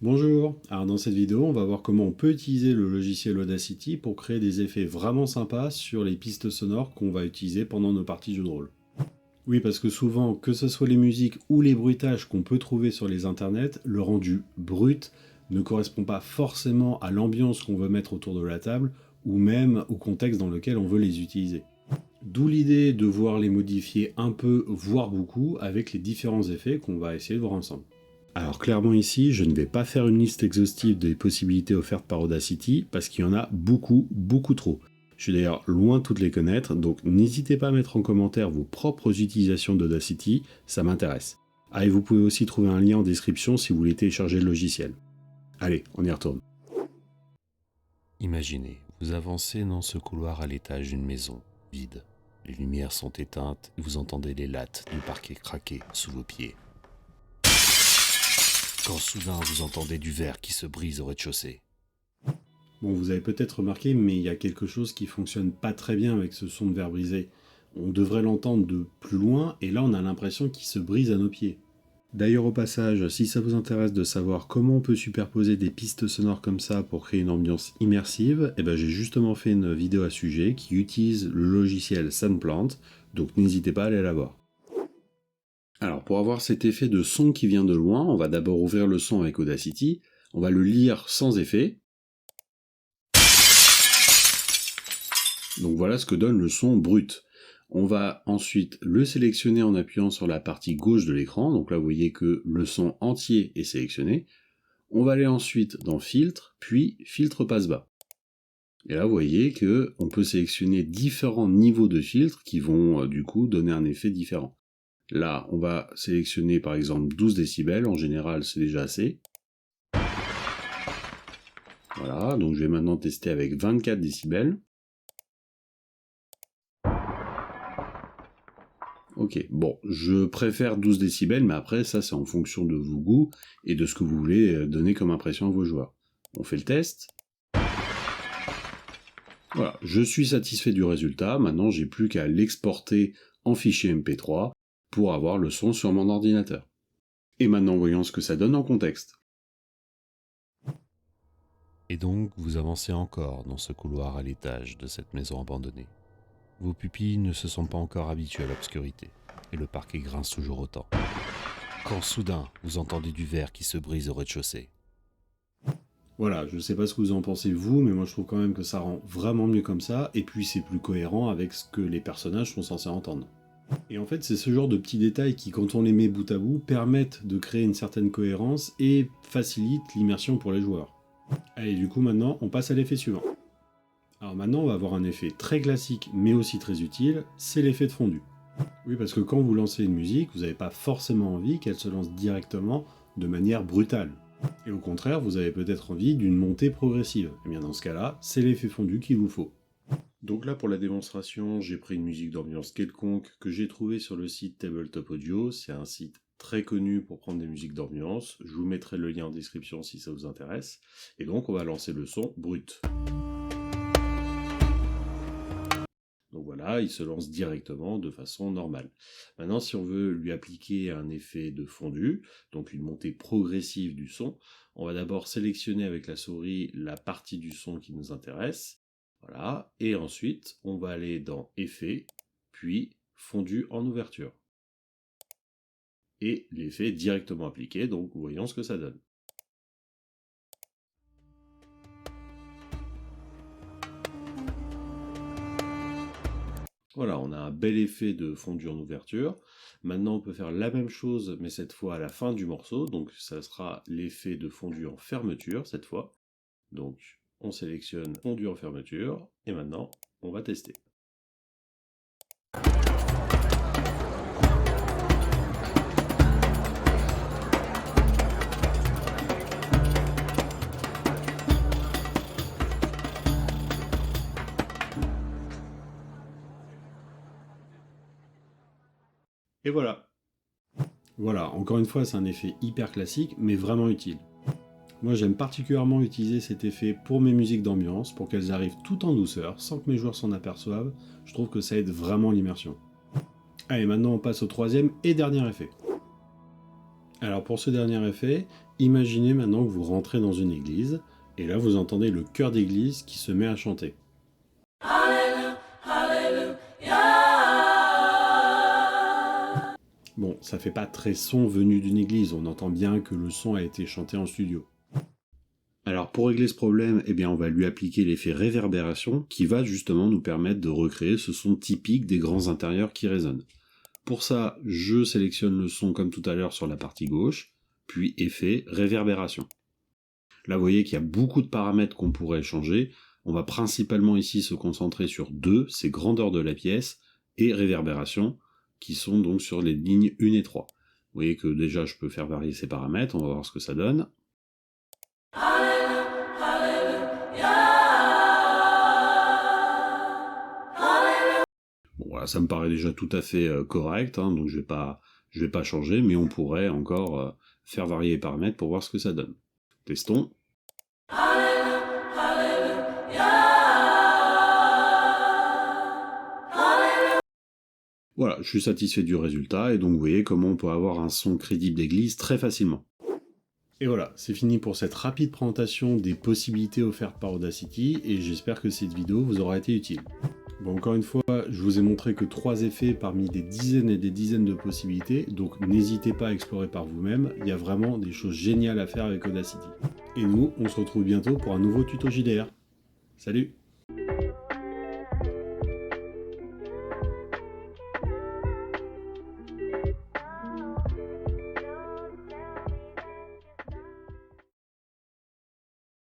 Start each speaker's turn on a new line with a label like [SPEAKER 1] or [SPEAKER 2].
[SPEAKER 1] Bonjour, alors dans cette vidéo on va voir comment on peut utiliser le logiciel Audacity pour créer des effets vraiment sympas sur les pistes sonores qu'on va utiliser pendant nos parties jeux de rôle. Oui, parce que souvent, que ce soit les musiques ou les bruitages qu'on peut trouver sur les internets, le rendu brut ne correspond pas forcément à l'ambiance qu'on veut mettre autour de la table ou même au contexte dans lequel on veut les utiliser. D'où l'idée de voir les modifier un peu, voire beaucoup, avec les différents effets qu'on va essayer de voir ensemble. Alors clairement ici, je ne vais pas faire une liste exhaustive des possibilités offertes par Audacity, parce qu'il y en a beaucoup, beaucoup trop. Je suis d'ailleurs loin de toutes les connaître, donc n'hésitez pas à mettre en commentaire vos propres utilisations d'Audacity, ça m'intéresse. Ah, et vous pouvez aussi trouver un lien en description si vous voulez télécharger le logiciel. Allez, on y retourne.
[SPEAKER 2] Imaginez, vous avancez dans ce couloir à l'étage d'une maison, vide. Les lumières sont éteintes et vous entendez les lattes du parquet craquer sous vos pieds. Quand soudain vous entendez du verre qui se brise au rez-de-chaussée.
[SPEAKER 1] Bon, vous avez peut-être remarqué, mais il y a quelque chose qui fonctionne pas très bien avec ce son de verre brisé. On devrait l'entendre de plus loin, et là on a l'impression qu'il se brise à nos pieds. D'ailleurs au passage, si ça vous intéresse de savoir comment on peut superposer des pistes sonores comme ça pour créer une ambiance immersive, j'ai justement fait une vidéo à ce sujet qui utilise le logiciel Soundplant, donc n'hésitez pas à aller la voir. Alors pour avoir cet effet de son qui vient de loin, on va d'abord ouvrir le son avec Audacity, on va le lire sans effet. Donc voilà ce que donne le son brut. On va ensuite le sélectionner en appuyant sur la partie gauche de l'écran, donc là vous voyez que le son entier est sélectionné. On va aller ensuite dans Filtre, puis Filtre passe-bas. Et là vous voyez qu'on peut sélectionner différents niveaux de filtres qui vont du coup donner un effet différent. Là on va sélectionner par exemple 12 décibels, en général c'est déjà assez. Voilà, donc je vais maintenant tester avec 24 décibels. Ok, bon, je préfère 12 décibels, mais après, ça, c'est en fonction de vos goûts et de ce que vous voulez donner comme impression à vos joueurs. On fait le test. Voilà, je suis satisfait du résultat. Maintenant, j'ai plus qu'à l'exporter en fichier MP3 pour avoir le son sur mon ordinateur. Et maintenant, voyons ce que ça donne en contexte.
[SPEAKER 2] Et donc vous avancez encore dans ce couloir à l'étage de cette maison abandonnée. Vos pupilles ne se sont pas encore habituées à l'obscurité, et le parquet grince toujours autant. Quand soudain vous entendez du verre qui se brise au rez-de-chaussée.
[SPEAKER 1] Voilà, je sais pas ce que vous en pensez vous, mais moi je trouve quand même que ça rend vraiment mieux comme ça, et puis c'est plus cohérent avec ce que les personnages sont censés entendre. Et en fait, c'est ce genre de petits détails qui, quand on les met bout à bout, permettent de créer une certaine cohérence et facilitent l'immersion pour les joueurs. Allez, du coup maintenant, on passe à l'effet suivant. Alors maintenant, on va avoir un effet très classique, mais aussi très utile, c'est l'effet de fondu. Oui, parce que quand vous lancez une musique, vous n'avez pas forcément envie qu'elle se lance directement de manière brutale. Et au contraire, vous avez peut-être envie d'une montée progressive. Et bien dans ce cas-là, c'est l'effet fondu qu'il vous faut. Donc là, pour la démonstration, j'ai pris une musique d'ambiance quelconque que j'ai trouvée sur le site Tabletop Audio. C'est un site très connu pour prendre des musiques d'ambiance. Je vous mettrai le lien en description si ça vous intéresse. Et donc, on va lancer le son brut. Donc voilà, il se lance directement de façon normale. Maintenant, si on veut lui appliquer un effet de fondu, donc une montée progressive du son, on va d'abord sélectionner avec la souris la partie du son qui nous intéresse. Voilà, et ensuite, on va aller dans Effet, puis Fondu en ouverture. Et l'effet est directement appliqué, donc voyons ce que ça donne. Voilà, on a un bel effet de fondu en ouverture. Maintenant, on peut faire la même chose, mais cette fois à la fin du morceau. Donc, ça sera l'effet de fondu en fermeture, cette fois. Donc, on sélectionne fondu en fermeture. Et maintenant, on va tester. Et voilà. Voilà, encore une fois, c'est un effet hyper classique, mais vraiment utile. Moi, j'aime particulièrement utiliser cet effet pour mes musiques d'ambiance, pour qu'elles arrivent tout en douceur, sans que mes joueurs s'en aperçoivent. Je trouve que ça aide vraiment l'immersion. Allez, maintenant on passe au troisième et dernier effet. Alors pour ce dernier effet, imaginez maintenant que vous rentrez dans une église, et là vous entendez le chœur d'église qui se met à chanter. Bon, ça fait pas très son venu d'une église, on entend bien que le son a été chanté en studio. Alors pour régler ce problème, eh bien on va lui appliquer l'effet réverbération qui va justement nous permettre de recréer ce son typique des grands intérieurs qui résonnent. Pour ça, je sélectionne le son comme tout à l'heure sur la partie gauche, puis effet réverbération. Là vous voyez qu'il y a beaucoup de paramètres qu'on pourrait changer. On va principalement ici se concentrer sur deux, c'est grandeur de la pièce et réverbération, qui sont donc sur les lignes 1 et 3. Vous voyez que déjà je peux faire varier ces paramètres, on va voir ce que ça donne. Bon voilà, ça me paraît déjà tout à fait correct, hein, donc je vais pas changer, mais on pourrait encore faire varier les paramètres pour voir ce que ça donne. Testons. Voilà, je suis satisfait du résultat, et donc vous voyez comment on peut avoir un son crédible d'église très facilement. Et voilà, c'est fini pour cette rapide présentation des possibilités offertes par Audacity, et j'espère que cette vidéo vous aura été utile. Bon, encore une fois, je vous ai montré que 3 effets parmi des dizaines et des dizaines de possibilités, donc n'hésitez pas à explorer par vous-même, il y a vraiment des choses géniales à faire avec Audacity. Et nous, on se retrouve bientôt pour un nouveau tuto JDR. Salut!